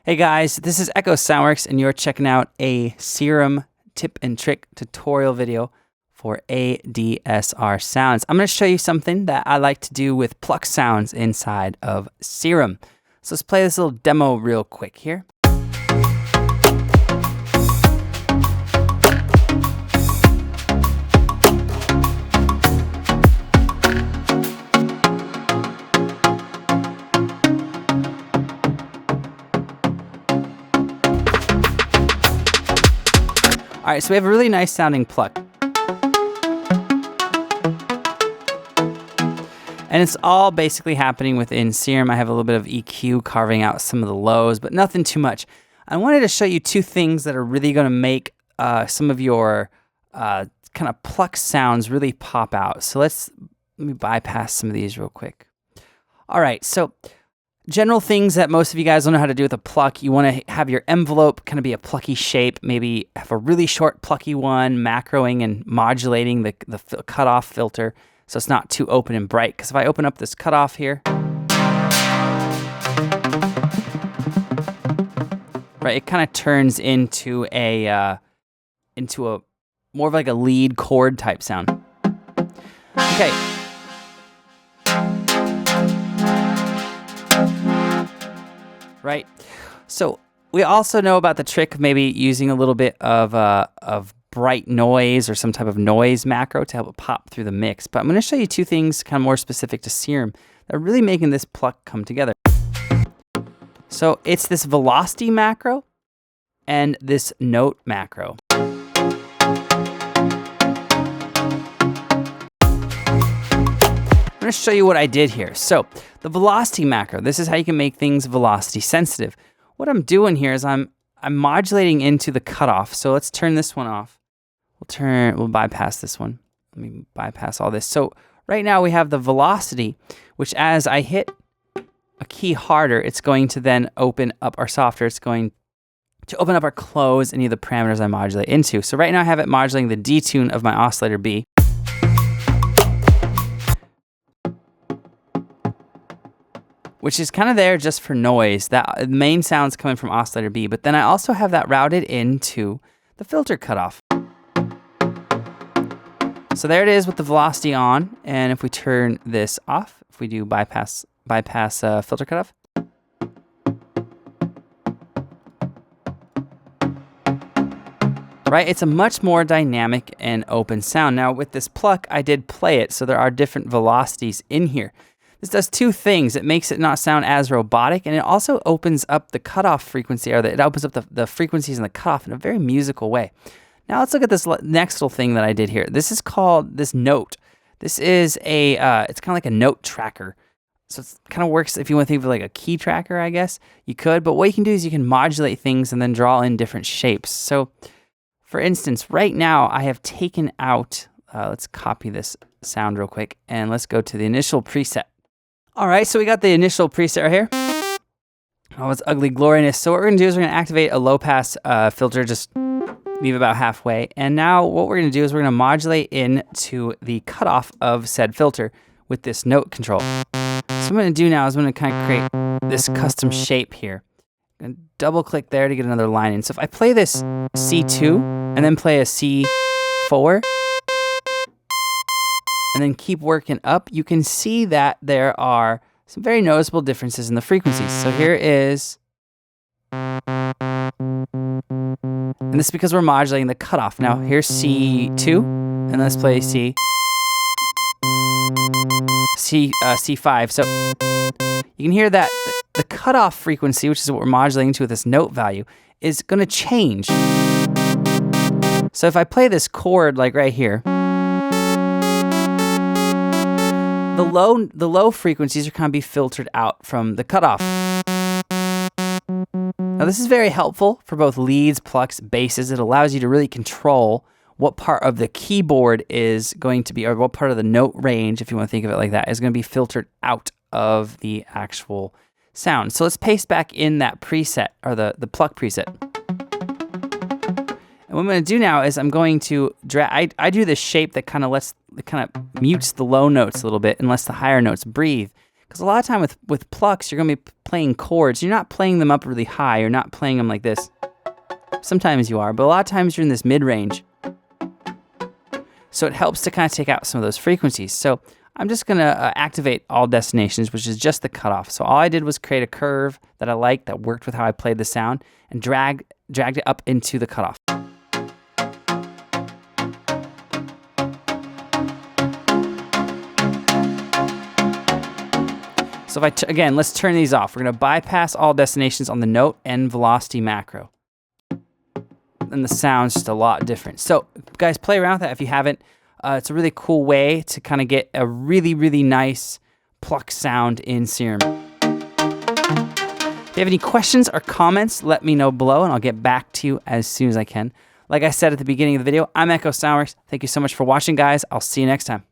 Hey guys, this is Echo Soundworks and you're checking out a Serum tip and trick tutorial video for ADSR sounds. I'm going to show you something that I like to do with pluck sounds inside of Serum. So let's play this little demo real quick here. All right, so we have a really nice sounding pluck. And it's all basically happening within Serum. I have a little bit of EQ carving out some of the lows, but nothing too much. I wanted to show you two things that are really going to make some of your kind of pluck sounds really pop out. So let me bypass some of these real quick. All right, so general things that most of you guys don't know how to do with a pluck. You want to have your envelope kind of be a plucky shape, maybe have a really short plucky one, macroing and modulating the cutoff filter so it's not too open and bright. Because if I open up this cutoff here, right, it kind of turns into a more of like a lead chord type sound. Okay. Right, so we also know about the trick of maybe using a little bit of bright noise or some type of noise macro to help it pop through the mix. But I'm going to show you two things kind of more specific to Serum that are really making this pluck come together. So it's this velocity macro and this note macro. I'm going to show you what I did here. So the velocity macro, this is how you can make things velocity sensitive. What I'm doing here is I'm modulating into the cutoff. So let's turn this one off. We'll bypass this one. Let me bypass all this. So right now we have the velocity, which as I hit a key harder, it's going to then open up our software. It's going to open up or close any of the parameters I modulate into. So right now I have it modulating the detune of my oscillator B. Which is kind of there just for noise. That main sound's coming from oscillator B, but then I also have that routed into the filter cutoff. So there it is with the velocity on, and if we turn this off, if we do bypass filter cutoff, right, it's a much more dynamic and open sound. Now with this pluck, I did play it, so there are different velocities in here. This does two things. It makes it not sound as robotic, and it also opens up the cutoff frequency, or it opens up the frequencies in the cutoff in a very musical way. Now let's look at this next little thing that I did here. This is called this note. This is it's kind of like a note tracker. So it kind of works if you want to think of it like a key tracker, I guess. You could, but what you can do is you can modulate things and then draw in different shapes. So for instance, right now I have taken out, let's copy this sound real quick, and let's go to the initial preset. All right, so we got the initial preset right here. Oh, it's ugly gloriness. So what we're gonna do is we're gonna activate a low pass filter, just leave about halfway. And now what we're gonna do is we're gonna modulate into the cutoff of said filter with this note control. So what I'm gonna do now is I'm gonna kind of create this custom shape here. I'm gonna double click there to get another line in. So if I play this C2 and then play a C4, and then keep working up, you can see that there are some very noticeable differences in the frequencies. So here is, and this is because we're modulating the cutoff. Now here's C2, and let's play C5. So you can hear that the cutoff frequency, which is what we're modulating to with this note value, is gonna change. So if I play this chord like right here, the low frequencies are kind of be filtered out from the cutoff. Now this is very helpful for both leads, plucks, basses. It allows you to really control what part of the keyboard is going to be, or what part of the note range, if you want to think of it like that, is going to be filtered out of the actual sound. So let's paste back in that preset, or the pluck preset. And what I'm going to do now is I'm going to drag, I do this shape that kind of mutes the low notes a little bit and lets the higher notes breathe. Because a lot of time with plucks, you're going to be playing chords, you're not playing them up really high. You're not playing them like this. Sometimes you are, but a lot of times you're in this mid-range. So it helps to kind of take out some of those frequencies. So I'm just going to activate all destinations, which is just the cutoff. So all I did was create a curve that I liked, that worked with how I played the sound, and dragged it up into the cutoff. So if again, let's turn these off. We're going to bypass all destinations on the note and velocity macro. And the sound's just a lot different. So guys, play around with that if you haven't. It's a really cool way to kind of get a really, really nice pluck sound in Serum. If you have any questions or comments, let me know below and I'll get back to you as soon as I can. Like I said at the beginning of the video, I'm Echo Soundworks. Thank you so much for watching, guys. I'll see you next time.